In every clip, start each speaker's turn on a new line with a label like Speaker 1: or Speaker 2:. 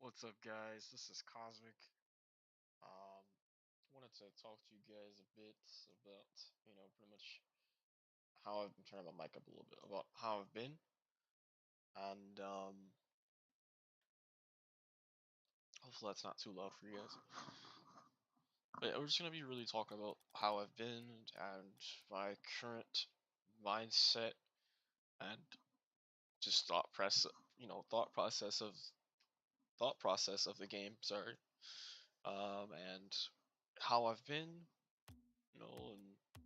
Speaker 1: What's up, guys? This is Cosmic. Um, Wanted to talk to you guys a bit about, pretty much how I've been turning my mic up a little bit about how I've been, and hopefully that's not too loud for you guys. But we're just gonna be really talking about how I've been and my current mindset and just thought process of the game. Sorry, and how I've been, and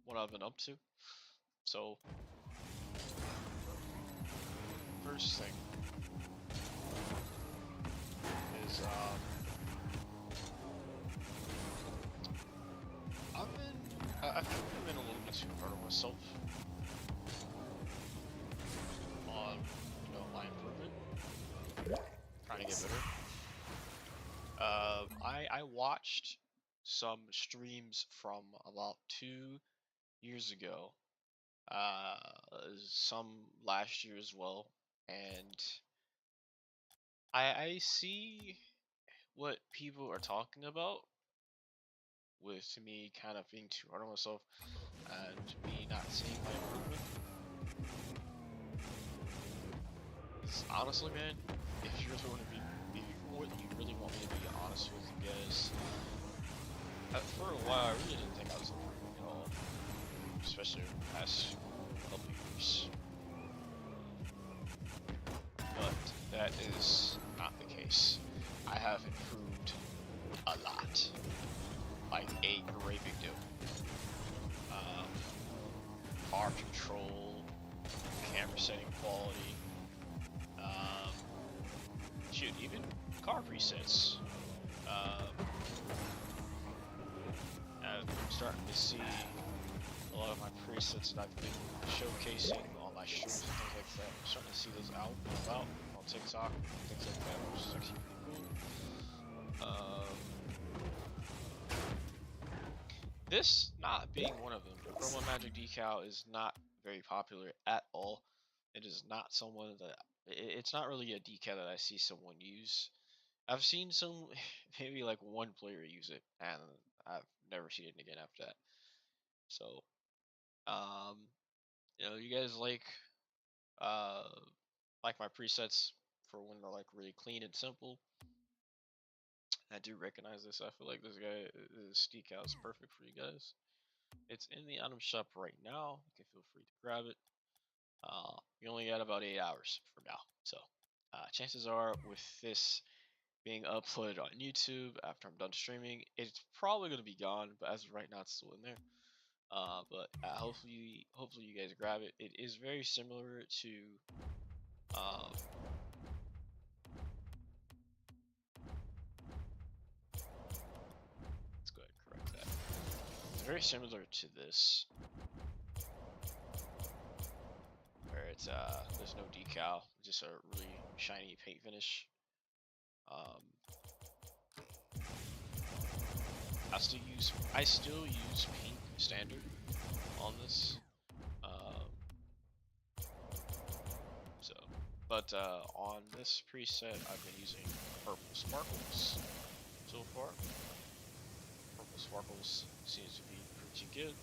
Speaker 1: what I've been up to. So, first thing is I've been a little bit too hard on myself on my improvement, trying to get better. I watched some streams from about 2 years ago, uh, some last year as well, and I see what people are talking about with me kind of being too hard on myself and me not seeing my improvement. Honestly, man, if you're going to if you really want me to be honest with you guys, for a while I really didn't think I was improving at all, especially over the past couple years. But that is not the case. I have improved a lot, like a great big deal. Car control, camera setting quality, shoot, even car presets. I'm starting to see a lot of my presets that I've been showcasing on my streams and things like that. I'm starting to see those out and about on TikTok, things like that, which is actually pretty cool. This not being one of them, the Chroma Magic decal is not very popular at all. It is not someone that it's not really a decal that I see someone use. I've seen some, maybe like one player use it, and I've never seen it again after that. So, um, you guys uh, like my presets for when they're like really clean and simple. I do recognize this. I feel like this decal is perfect for you guys. It's in the item shop right now. You can feel free to grab it. You only got about 8 hours from now, so chances are with this being uploaded on YouTube after I'm done streaming, it's probably going to be gone. But as of right now, it's still in there. But hopefully you guys grab it. It is very similar to. Let's go ahead and correct that. It's very similar to this, where it's there's no decal, just a really shiny paint finish. I still use pink standard on this. But on this preset, I've been using purple sparkles so far. Purple sparkles seems to be pretty good.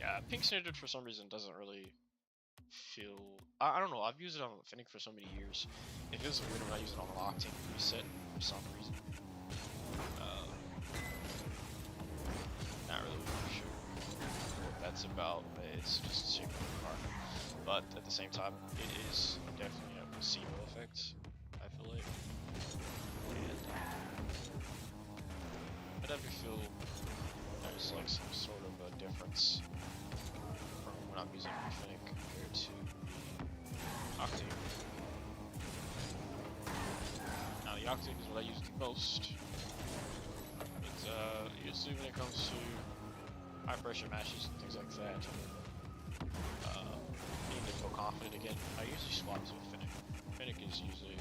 Speaker 1: Yeah, pink standard for some reason doesn't really feel. I don't know. I've used it on Fennec for so many years. It feels weird when I use it on the Octane preset for some reason. Not really sure what that's about. It's just a shape of the car. But at the same time, it is definitely a placebo effect, I feel like. And I definitely feel there's like some sort of a difference from when I'm using Fennec compared to the Octane. Now the Octane is what I use the most. But usually when it comes to high pressure matches and things like that, need to feel confident again, I usually swap to a Fennec. Fennec is usually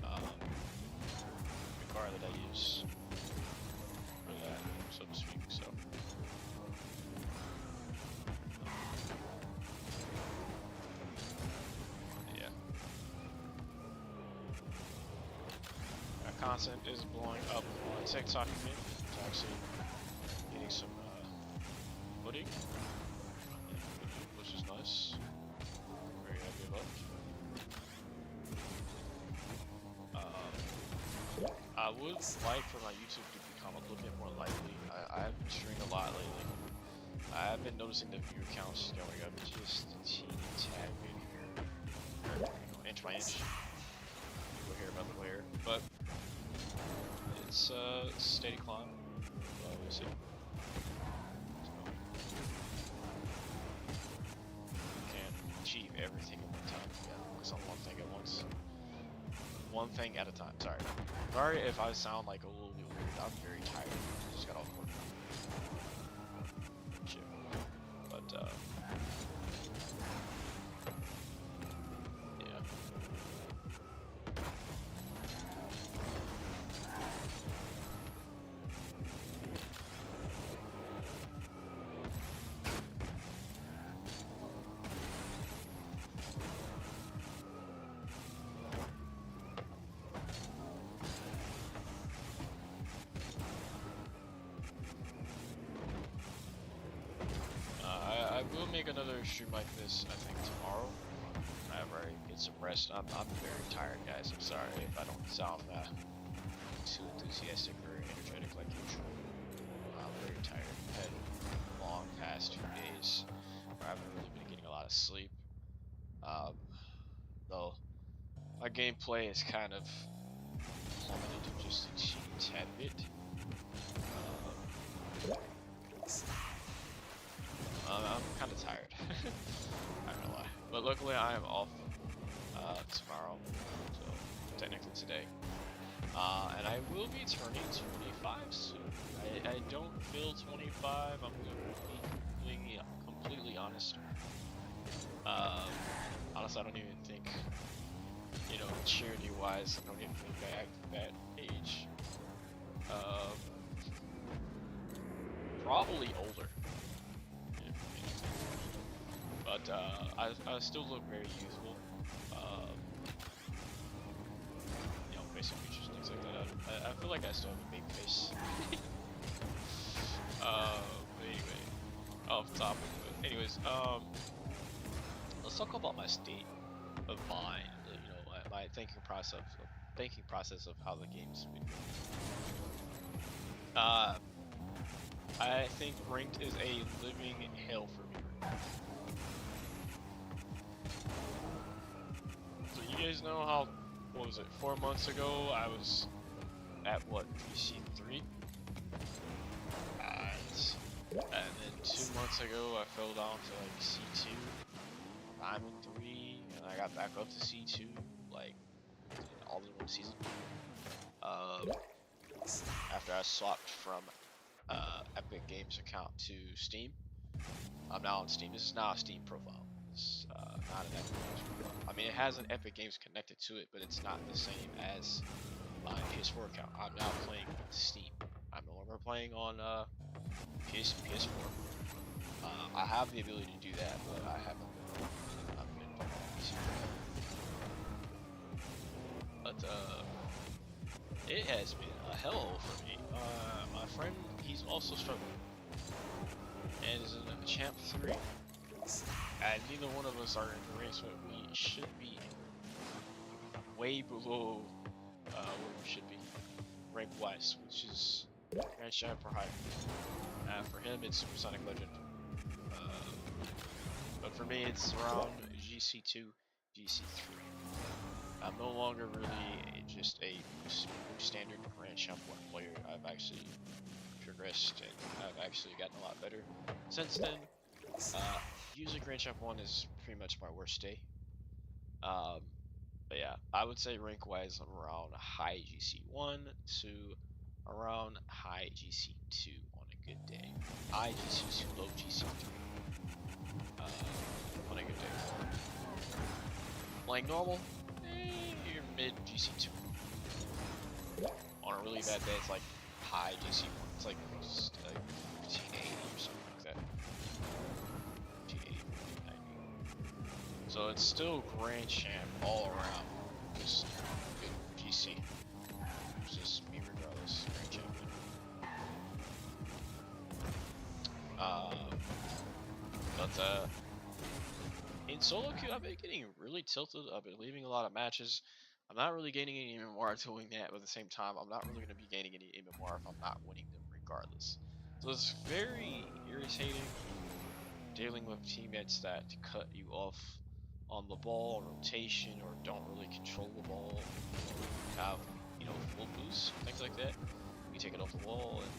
Speaker 1: the car that I use for that, so to speak. So content is blowing up on TikTok again. It's actually getting some footing, which is nice. Very happy about. I would like for my YouTube to become a little bit more lively. I've been streaming a lot lately. I've been noticing the view counts going up just a teeny tad bit here. Inch by inch. We'll hear about the layer. But it's a steady climb. We'll see. Can't achieve everything at one time. Yeah, focus on one thing at once. One thing at a time. Sorry if I sound like a little bit weird. I'm very tired. I just got off work. Shit. But yeah. I will make another stream like this, I think, tomorrow. Whenever I get some rest. I'm very tired, guys. I'm sorry if I don't sound too enthusiastic or energetic like usual. I'm very tired. I've had a long past 2 days where I haven't really been getting a lot of sleep. Though my gameplay is kind of plummeted just a tad bit. I'm kind of tired. I'm not gonna lie. But luckily I am off tomorrow, so technically today. And I will be turning 25 soon. I don't feel 25. I'm gonna be completely honest. Honestly, I don't even think, you know, charity-wise, I don't even think I act that age. Probably older. But I still look very youthful. You know, facial features, things like that. I feel like I still have a big face. But anyway, off topic. But anyways, let's talk about my state of mind. You know, my thinking process of how the game's been. I think ranked is a living hell for me right now. So you guys know how, what was it, 4 months ago I was at what, GC3? And then 2 months ago I fell down to like C2, Diamond 3, and I got back up to C2, like, all in one season. After I swapped from Epic Games account to Steam. I'm now on Steam. This is now a Steam profile. It's not an Epic Games profile. I mean, it has an Epic Games connected to it, but it's not the same as my PS4 account. I'm now playing with Steam. I'm no longer playing on PS4. I have the ability to do that, but I haven't been playing on PC. But it has been a hell for me. My friend, he's also struggling, and is in a champ 3. And neither one of us are in the race, but we should be way below where we should be, rank-wise, which is Grand Champ or higher. For him, it's Supersonic Legend. But for me, it's around GC2, GC3. I'm no longer really just a standard Grand Champ 1 player. I've actually progressed and I've actually gotten a lot better since then. Usually Grand Champ 1 is pretty much my worst day. But yeah, I would say rank wise I'm around high GC1 to around high GC2 on a good day. High GC2, low GC3 on a good day. Playing normal, you're mid GC2. On a really bad day, it's like high GC1. It's like just like 1580 or something like that. 1580, 1590. So it's still Grand Champ all around. Just good GC. It's just But in solo queue, I've been getting really tilted. I've been leaving a lot of matches. I'm not really gaining any MMR doing that, but at the same time, I'm not really going to be gaining any MMR if I'm not winning them regardless. So it's very irritating dealing with teammates that cut you off on the ball, on rotation, or don't really control the ball, have, full boost, things like that. You take it off the wall and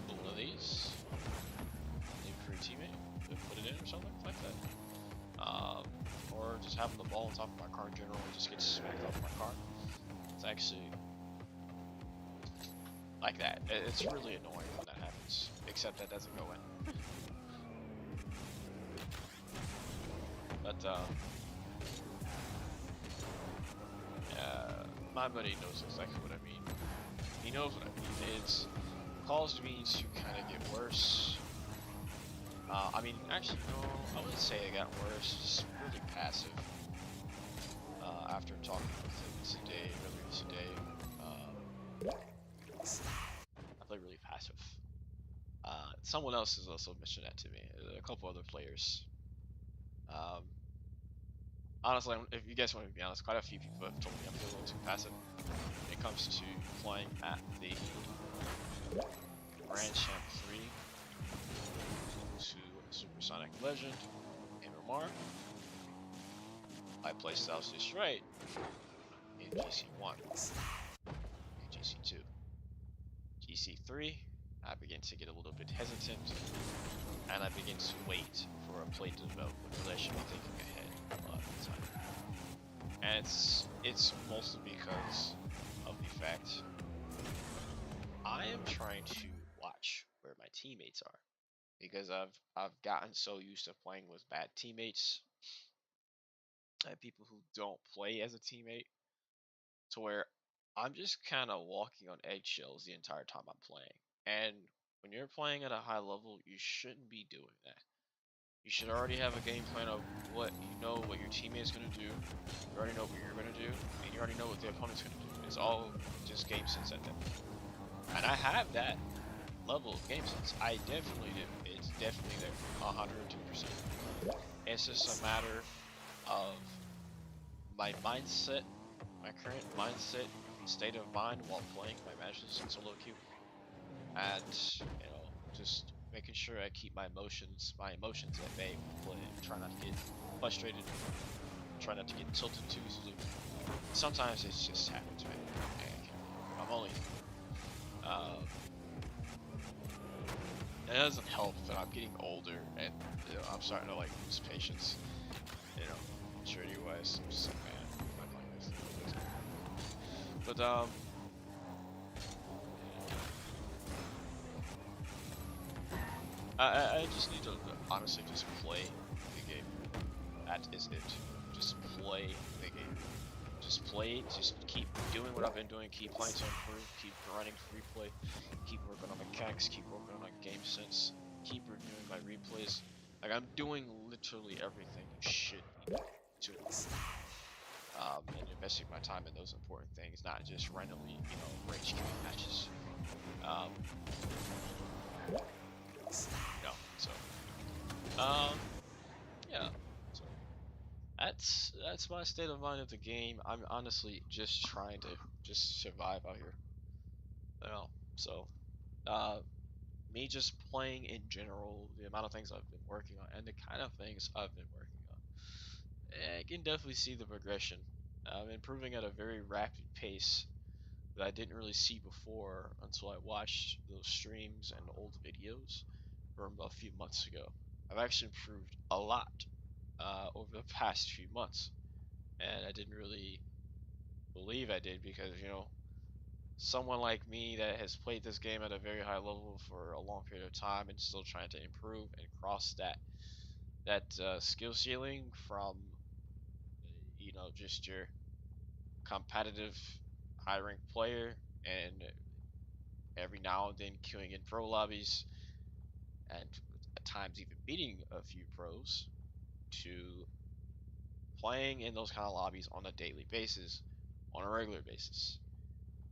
Speaker 1: put one of these, leave for your teammate, put it in or something like that. Or just having the ball on top of my car in general and just get smacked off my car. It's actually like that. It's really annoying when that happens, except that doesn't go in. But my buddy knows exactly what I mean. He knows what I mean. It's caused me to kind of get worse. I mean, actually, no, I wouldn't say it got worse. Just really passive. After talking with him today, earlier today, I play really passive. Someone else has also mentioned that to me. A couple other players. Honestly, if you guys want to be honest, quite a few people have told me I'm a little too passive when it comes to playing at the Grand Champ 3 to Supersonic Legend, MMR. My playstyle's just right in GC1 and GC2. GC3, I begin to get a little bit hesitant, and I begin to wait for a play to develop when I should be thinking ahead a lot of the time. And it's mostly because of the fact I am trying to watch where my teammates are, because I've gotten so used to playing with bad teammates and people who don't play as a teammate, to where I'm just kind of walking on eggshells the entire time I'm playing. And when you're playing at a high level, you shouldn't be doing that. You should already have a game plan of what what your teammate's gonna do. You already know what you're gonna do, and you already know what the opponent's gonna do. It's all just game sense at that point. And I have that level of game sense. I definitely do. It's definitely there, 102%. It's just a matter of my mindset, my current mindset, state of mind while playing my matches in solo queue, and just making sure I keep my emotions at bay when playing. Try not to get frustrated. Try not to get tilted too easily. Sometimes it just happens, man. I'm only. It doesn't help that I'm getting older and I'm starting to like lose patience. Maturity wise, I'm just like, man, I'm not playing this. But I just need to honestly just play the game. That is it. Just play the game. Just play it. Just keep doing what I've been doing. Keep playing to improve. Keep running free play. Keep working on mechanics. Keep working on my game sense. Keep reviewing my replays. Like, I'm doing literally everything you should be doing. And investing my time in those important things, not just randomly, rage queuing matches. Yeah. So that's my state of mind of the game. I'm honestly just trying to just survive out here. So me just playing in general, the amount of things I've been working on, and the kind of things I've been working on, I can definitely see the progression. I'm improving at a very rapid pace that I didn't really see before until I watched those streams and old videos from a few months ago. I've actually improved a lot over the past few months, and I didn't really believe I did because someone like me that has played this game at a very high level for a long period of time and still trying to improve and cross that skill ceiling from just your competitive high ranked player and every now and then queuing in pro lobbies and at times even beating a few pros to playing in those kind of lobbies on a daily basis, on a regular basis.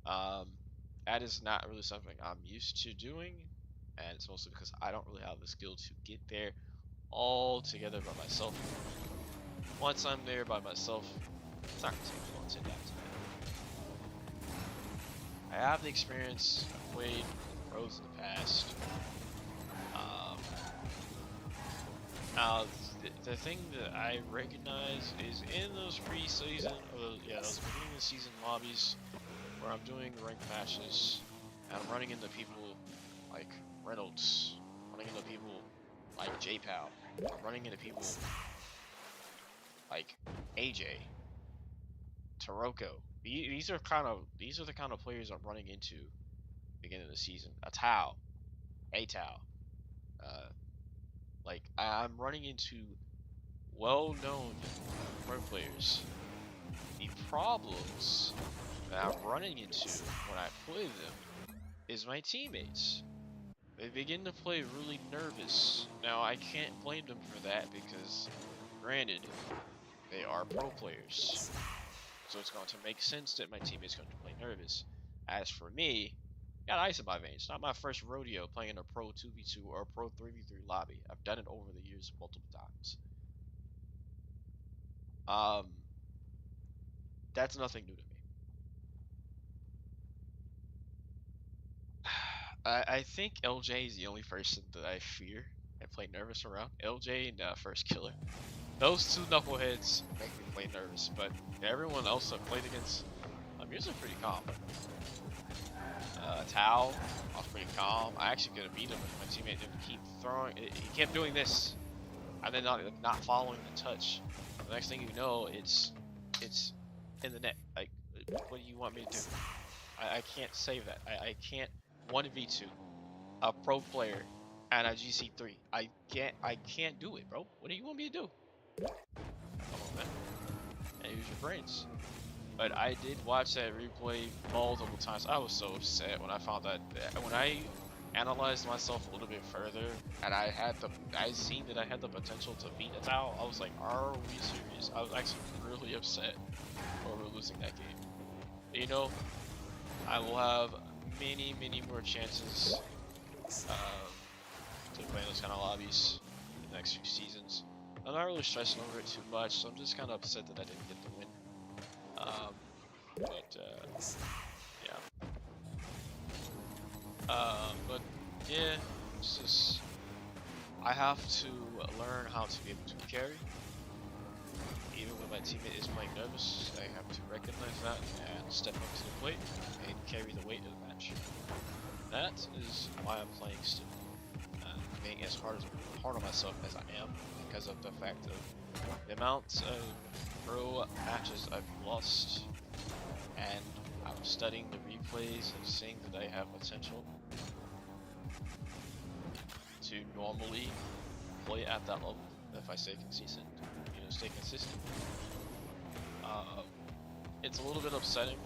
Speaker 1: Um, that is not really something I'm used to doing, and it's mostly because I don't really have the skill to get there all together by myself. Once I'm there by myself, it's not gonna take me long to adapt to that. I have the experience. I've played pros in the past. Now, the thing that I recognize is in those pre-season, those beginning of the season lobbies, where I'm doing ranked matches, and I'm running into people like Reynolds, running into people like J-Pow, I'm running into people like AJ, Taroko. These are the kind of players I'm running into beginning of the season. A Tao. Like I'm running into well-known pro players. The problems that I'm running into when I play them is my teammates. They begin to play really nervous. Now I can't blame them for that because, granted, they are pro players. So it's going to make sense that my teammate's going to play nervous. As for me, got ice in my veins. Not my first rodeo playing in a pro 2v2 or a pro 3v3 lobby. I've done it over the years multiple times. That's nothing new to me. I think LJ is the only person that I fear and play nervous around. LJ and First Killer. Those two knuckleheads make me play nervous, but everyone else I've played against, I'm usually pretty calm. Tao, I was pretty calm. I actually could have beat him if my teammate didn't keep throwing. He kept doing this, and then not following the touch. The next thing you know, it's in the net. Like, what do you want me to do? I can't save that. I can't 1v2 a pro player and a GC3. I can't do it, bro. What do you want me to do? Come on, man. And use your brains. But I did watch that replay multiple times. I was so upset when I found that when I analyzed myself a little bit further and I seen that I had the potential to beat a Tao. I was like, are we serious? I was actually really upset over losing that game. You know, I will have many more chances to play in those kind of lobbies in the next few seasons. I'm not really stressing over it too much, so I'm just kind of upset that I didn't get the win. But yeah, it's just I have to learn how to be able to carry. Even when my teammate is playing nervous, I have to recognize that and step up to the plate and carry the weight of the match. That is why I'm playing still. Being as hard on myself as I am because of the fact of the amount of pro matches I've lost, and I'm studying the replays and seeing that I have potential to normally play at that level if I stay consistent. Stay consistent. It's a little bit upsetting.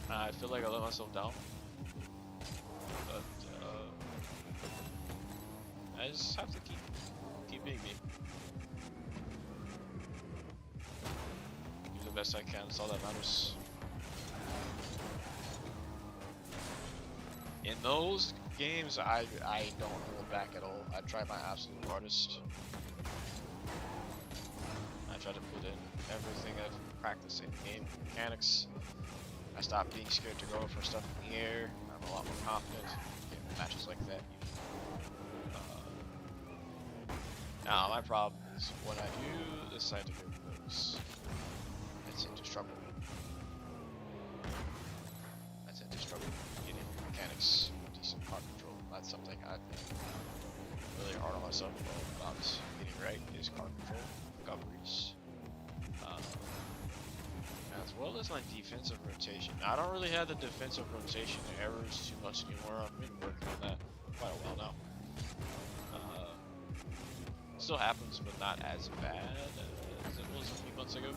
Speaker 1: I feel like I let myself down, but I just have to keep being me. Do the best I can. That's all that matters. In those games, I don't hold back at all. I try my absolute hardest. I try to put in everything I've practiced in game mechanics. I stopped being scared to go for stuff in the air. I'm a lot more confident in matches like that. Now my problem is when I do decide to go moves, I tend to struggle. Getting mechanics, decent card control. That's something I've been really hard on myself about getting right is card control, recoveries, as well as my defensive rotation. Now, I don't really have the defensive rotation errors too much anymore. I've been working on that quite a while now. Still happens, but not as bad as it was a few months ago.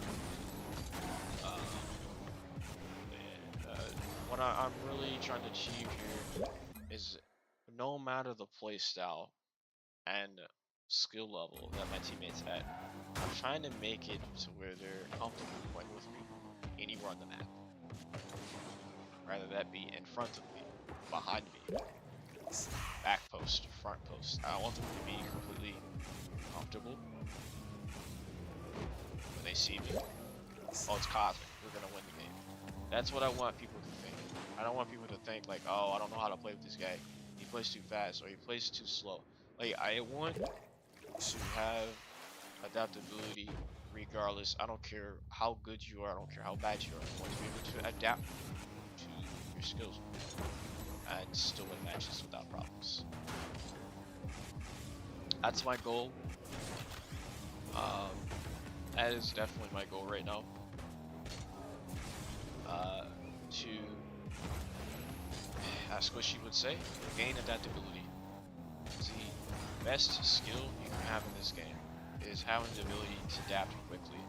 Speaker 1: What I'm really trying to achieve here is no matter the play style and skill level that my teammates at, I'm trying to make it to where they're comfortable playing with me anywhere on the map. Rather that be in front of me, behind me, back post, front post. I want them to be completely comfortable when they see me. Oh, it's Cosmic. We're gonna win the game. That's what I want people to think. I don't want people to think like, oh, I don't know how to play with this guy. He plays too fast or he plays too slow. Like, I want to have adaptability regardless. I don't care how good you are. I don't care how bad you are. I want to be able to adapt to your skills and still win matches without problems. That's my goal. That is definitely my goal right now. To, as Squishy would say, gain adaptability. The best skill you can have in this game is having the ability to adapt quickly,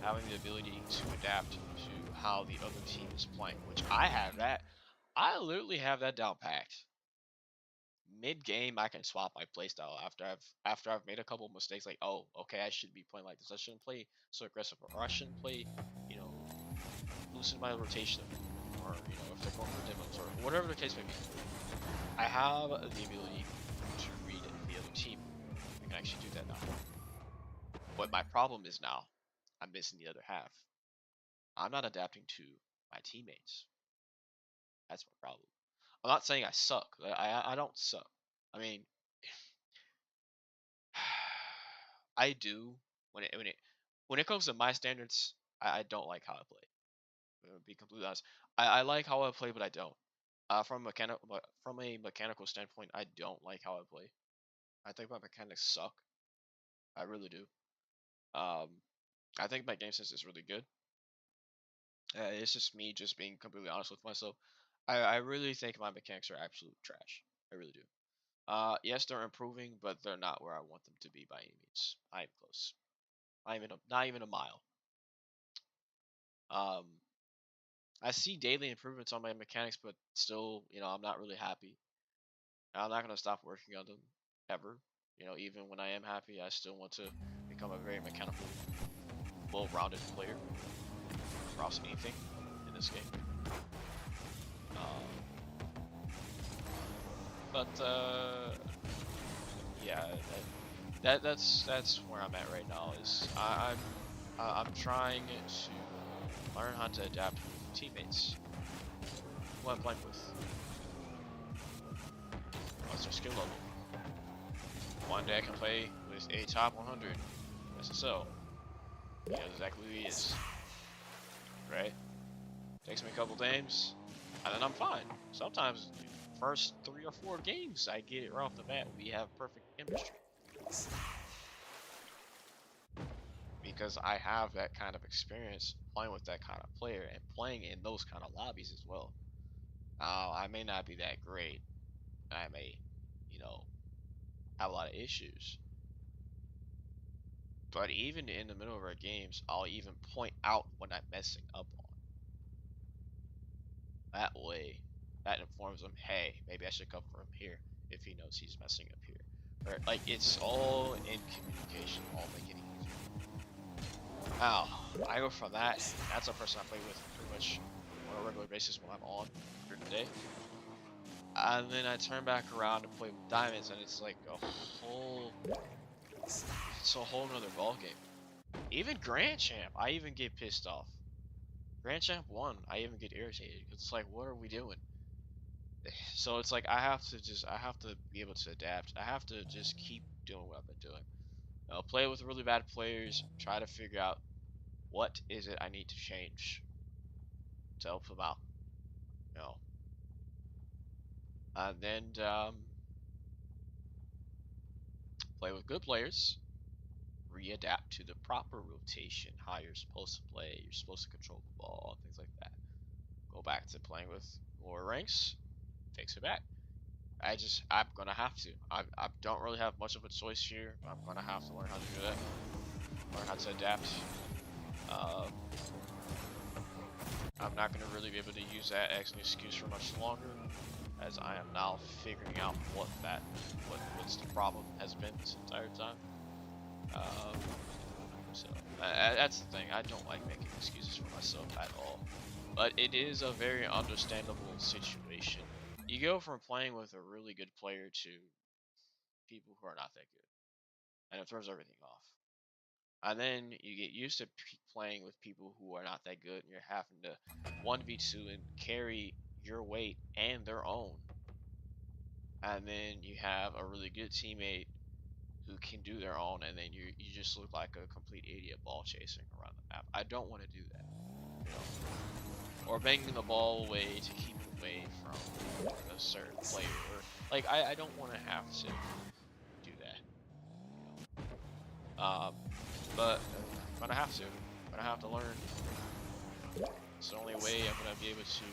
Speaker 1: having the ability to adapt to how the other team is playing, which I have that. I literally have that down packed. Mid game, I can swap my playstyle after I've made a couple mistakes. Like, oh, okay, I should be playing like this. I shouldn't play so aggressive, or I shouldn't play, you know, loosen my rotation, or you know, if they're going for demos or whatever the case may be. I have the ability to read the other team. I can actually do that now. What my problem is now, I'm missing the other half. I'm not adapting to my teammates. That's my problem. I'm not saying I suck. I don't suck. I mean, I do when it comes to my standards. I don't like how I play. I'm gonna be completely honest. I like how I play, but I don't. From a mechanical standpoint, I don't like how I play. I think my mechanics suck. I really do. Um, I think my game sense is really good. It's just me just being completely honest with myself. I really think my mechanics are absolute trash. I really do. Yes, they're improving, but they're not where I want them to be by any means. I am close. Not even a mile. Um, I see daily improvements on my mechanics, but still, you know, I'm not really happy. I'm not gonna stop working on them ever. You know, even when I am happy, I still want to become a very mechanical, well-rounded player across anything in this game. But yeah, that's where I'm at right now. Is I'm trying to learn how to adapt with teammates. Who I'm playing with. What's their skill level? One day I can play with a top 100 SSL. He knows exactly who he is. Right? Takes me a couple games, and then I'm fine. Sometimes, first 3 or 4 games, I get it right off the bat. We have perfect chemistry. Because I have that kind of experience playing with that kind of player and playing in those kind of lobbies as well. I may not be that great. I may, you know, have a lot of issues. But even in the middle of our games, I'll even point out when I'm messing up on. That way, that informs him, hey, maybe I should come for him here if he knows he's messing up here. Or, like, it's all in communication, all making it easier. Now, I go from that, that's a person I play with pretty much on a regular basis when I'm on during the day. And then I turn back around to play with diamonds, and it's like it's a whole nother ballgame. Even Grand Champ, I even get pissed off. Grand Champ 1, I even get irritated because it's like, what are we doing? So it's like I have to be able to adapt. I have to just keep doing what I've been doing. Play with really bad players, try to figure out what is it I need to change to help them out. You know, and then play with good players, readapt to the proper rotation, how you're supposed to play, you're supposed to control the ball, things like that. Go back to playing with lower ranks, fix it back. I'm gonna have to. I don't really have much of a choice here. I'm gonna have to learn how to do that. Learn how to adapt. I'm not gonna really be able to use that as an excuse for much longer, as I am now figuring out what's the problem has been this entire time. So that's the thing. I don't like making excuses for myself at all. But it is a very understandable situation. You go from playing with a really good player to people who are not that good, and it throws everything off. And then you get used to playing with people who are not that good, and you're having to 1v2 and carry your weight and their own. And then you have a really good teammate who can do their own, and then you just look like a complete idiot ball chasing around the map. I don't want to do that, you know, or banging the ball away to keep away from a certain player, or like I don't want to have to do that, you know. But I'm gonna have to. I'm gonna have to learn. It's the only way I'm gonna be able to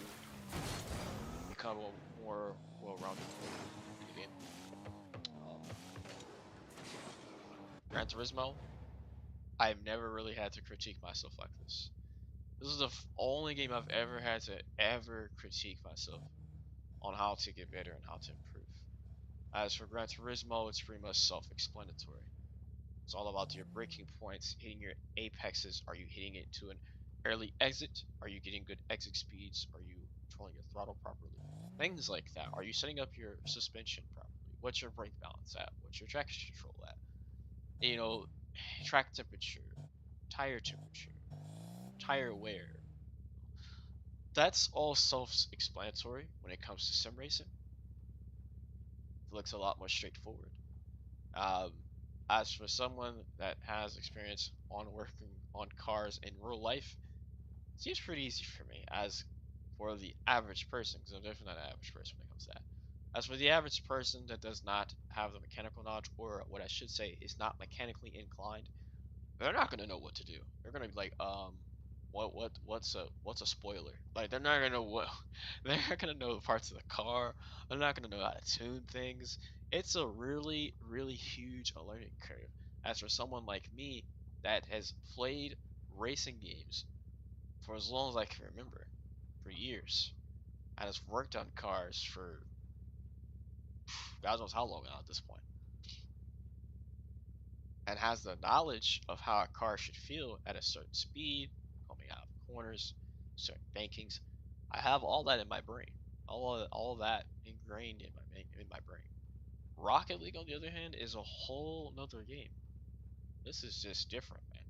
Speaker 1: become a more well-rounded in the game. Gran Turismo, I've never really had to critique myself like this. This is the only game I've ever had to ever critique myself on how to get better and how to improve. As for Gran Turismo, it's pretty much self-explanatory. It's all about your breaking points, hitting your apexes. Are you hitting it to an early exit? Are you getting good exit speeds? Are you controlling your throttle properly? Things like that. Are you setting up your suspension properly? What's your brake balance at? What's your traction control at? You know, track temperature, tire temperature, tire wear. That's all self-explanatory when it comes to sim racing. It looks a lot more straightforward. Um, as for someone that has experience on working on cars in real life, it seems pretty easy for me. As for the average person, because I'm definitely not an average person when it comes to that. As for the average person that does not have the mechanical knowledge, or what I should say is not mechanically inclined, they're not gonna know what to do. They're gonna be like, what's a spoiler? Like they're not gonna know what they're not gonna know the parts of the car. They're not gonna know how to tune things. It's a really, really huge learning curve. As for someone like me that has played racing games for as long as I can remember, for years, and has worked on cars for God knows how long now at this point, and has the knowledge of how a car should feel at a certain speed, coming out of corners, certain bankings. I have all that in my brain. All of that ingrained in my brain. Rocket League, on the other hand, is a whole nother game. This is just different, man.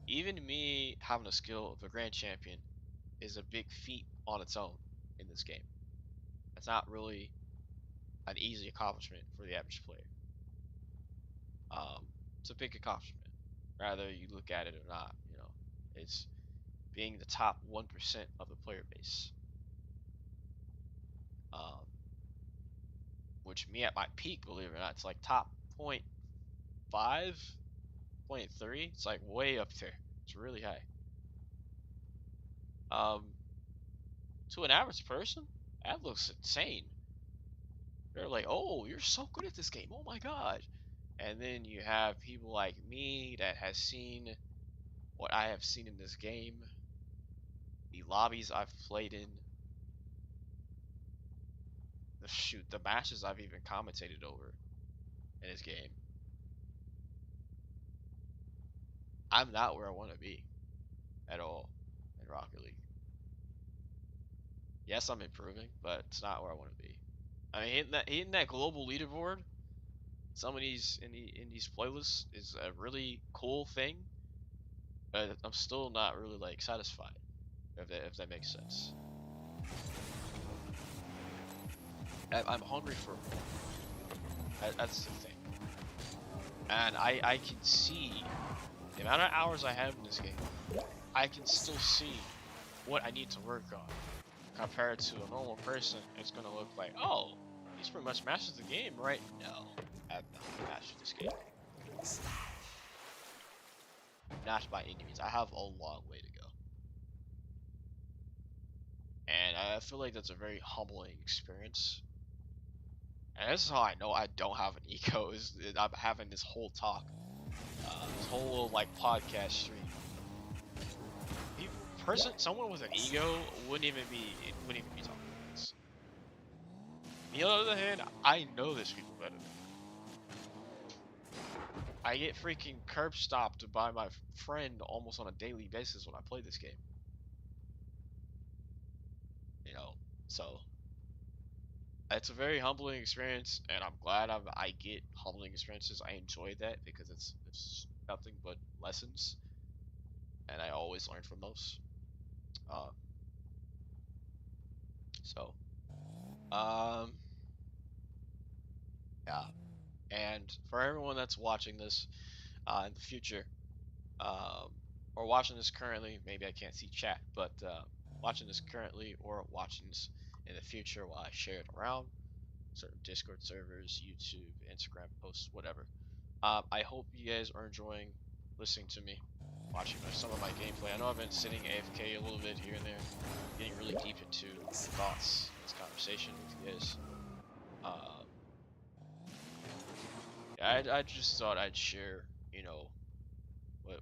Speaker 1: Even me having a skill of a grand champion is a big feat on its own in this game. It's not really an easy accomplishment for the average player. It's a big accomplishment, rather you look at it or not. You know, it's being the top 1% of the player base. Um, which me at my peak, believe it or not, it's like top 0.5, 0.3. It's like way up there. It's really high. Um, to an average person, that looks insane. They're like, oh, you're so good at this game. Oh my god. And then you have people like me that has seen what I have seen in this game, the lobbies I've played in, the matches I've even commentated over in this game. I'm not where I want to be at all in Rocket League. Yes, I'm improving, but it's not where I want to be. I mean, hitting that global leaderboard, some of these in these playlists is a really cool thing, but I'm still not really like satisfied. If that makes sense. I'm hungry for more. That's the thing, and I can see the amount of hours I have in this game. I can still see what I need to work on. Compared to a normal person, it's gonna look like, oh, he's pretty much mastered the game, right? No, I've not mastered this game. Not by any means. I have a long way to go. And I feel like that's a very humbling experience. And this is how I know I don't have an ego, is I'm having this whole talk. This whole little, like, podcast stream. Someone with an ego wouldn't even be talking about this. Me, on the other hand, I know this people better than me. I get freaking curb stopped by my friend almost on a daily basis when I play this game. You know, so it's a very humbling experience, and I'm glad I get humbling experiences. I enjoy that because it's nothing but lessons, and I always learn from those. Uh, so um, yeah, and for everyone that's watching this in the future, um, or watching this currently, maybe I can't see chat, but watching this currently or watching this in the future while I share it around certain Discord servers, YouTube, Instagram posts, whatever. I hope you guys are enjoying listening to me, watching some of my gameplay. I know I've been sitting AFK a little bit here and there, getting really deep into thoughts in this conversation with you guys. Um, I just thought I'd share, you know,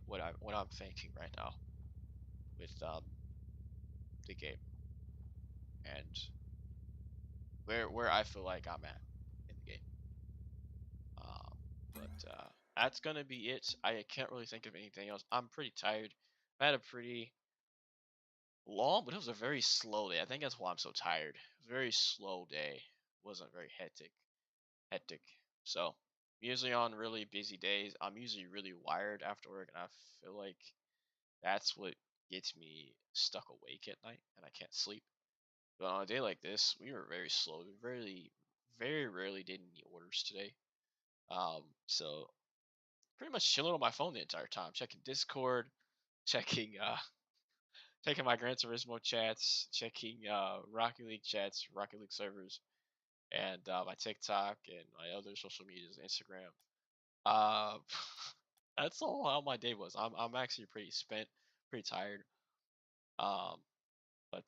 Speaker 1: what I'm thinking right now with the game and where I feel like I'm at in the game. But that's gonna be it. I can't really think of anything else. I'm pretty tired. I had a pretty long, but it was a very slow day. I think that's why I'm so tired. Very slow day. Wasn't very hectic. So usually on really busy days, I'm usually really wired after work, and I feel like that's what gets me stuck awake at night, and I can't sleep. But on a day like this, we were very slow. We very rarely did any orders today. So pretty much chilling on my phone the entire time, checking Discord, checking checking my Gran Turismo chats, checking Rocket League chats, Rocket League servers, and my TikTok and my other social medias, Instagram. Uh, that's all how my day was. I'm actually pretty spent, pretty tired. Um, but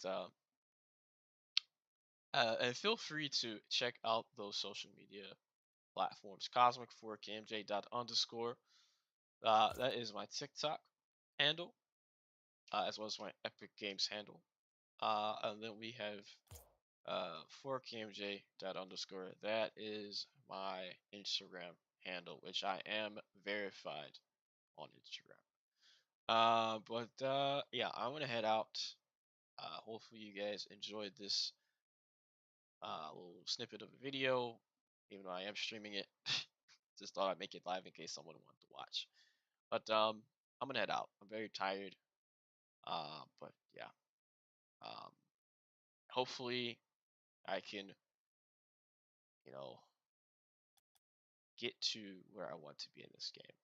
Speaker 1: and feel free to check out those social media platforms. Cosmic4KMJ dot underscore. That is my TikTok handle, as well as my Epic Games handle. And then we have 4KMJ dot underscore. That is my Instagram handle, which I am verified on Instagram. But yeah, I'm gonna head out. Hopefully you guys enjoyed this little snippet of a video, even though I am streaming it. Just thought I'd make it live in case someone wanted to watch. But I'm gonna head out. I'm very tired. But yeah. Um, hopefully I can, you know, get to where I want to be in this game,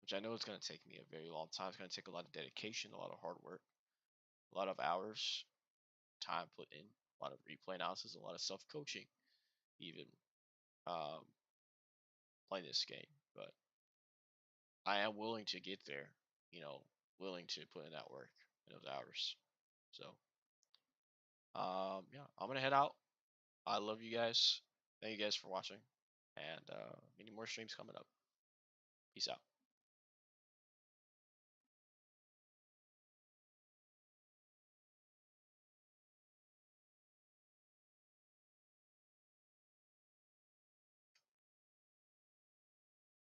Speaker 1: which I know is going to take me a very long time. It's going to take a lot of dedication, a lot of hard work, a lot of hours, time put in, a lot of replay analysis, a lot of self coaching, even um, playing this game. But I am willing to get there, you know, willing to put in that work and those hours. So, yeah, I'm going to head out. I love you guys. Thank you guys for watching. And many more streams coming up. Peace out.